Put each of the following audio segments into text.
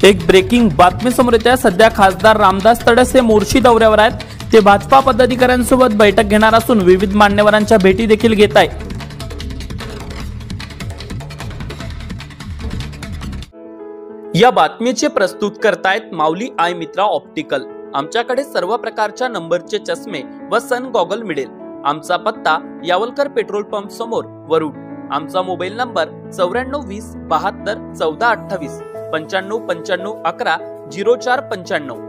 एक ब्रेकिंग बातमी समोर येते। सध्या खासदार रामदास तडस हे मोर्शी दौऱ्यावर आहेत। ते भाजपा पदाधिकाऱ्यांसोबत बैठक घेणार असून विविध मान्यवरांच्या भेटी देखील घेत आहेत। या बातमीचे प्रस्तुत करतायत माऊली आय मित्रा ऑप्टिकल। आमच्याकडे सर्व प्रकारच्या नंबरचे चष्मे व सन गॉगल मिळेल। आमचा पत्ता यावलकर पेट्रोल पंप समोर वरुड। आमचा मोबाईल नंबर 9420 72 14 28 95 95 11 04 95।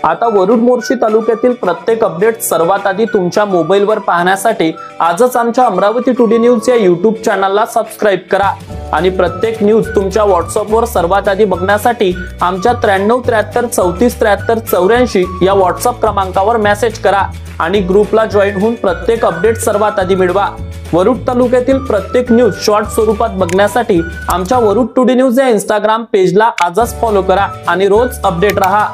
आता वरुड मोर्शी तालुक्यातील प्रत्येक अपडेट सर्वात आधी तुमच्या मोबाईलवर पाहण्यासाठी आजच आमच्या अमरावती टुडे न्यूज या युट्यूब चॅनलला सबस्क्राइब करा आणि प्रत्येक न्यूज तुमच्या व्हॉट्सअपवर सर्वात आधी बघण्यासाठी आमच्या 93 73 34 73 84 या व्हॉट्सअप क्रमांकावर मेसेज करा आणि ग्रुपला जॉईन होऊन प्रत्येक अपडेट सर्वात आधी मिळवा। वरुड तालुक्यातील प्रत्येक न्यूज शॉर्ट स्वरूपात बघण्यासाठी आमच्या वरुड टुडे न्यूज या इंस्टाग्राम पेजला आजच फॉलो करा आणि रोज अपडेट रहा।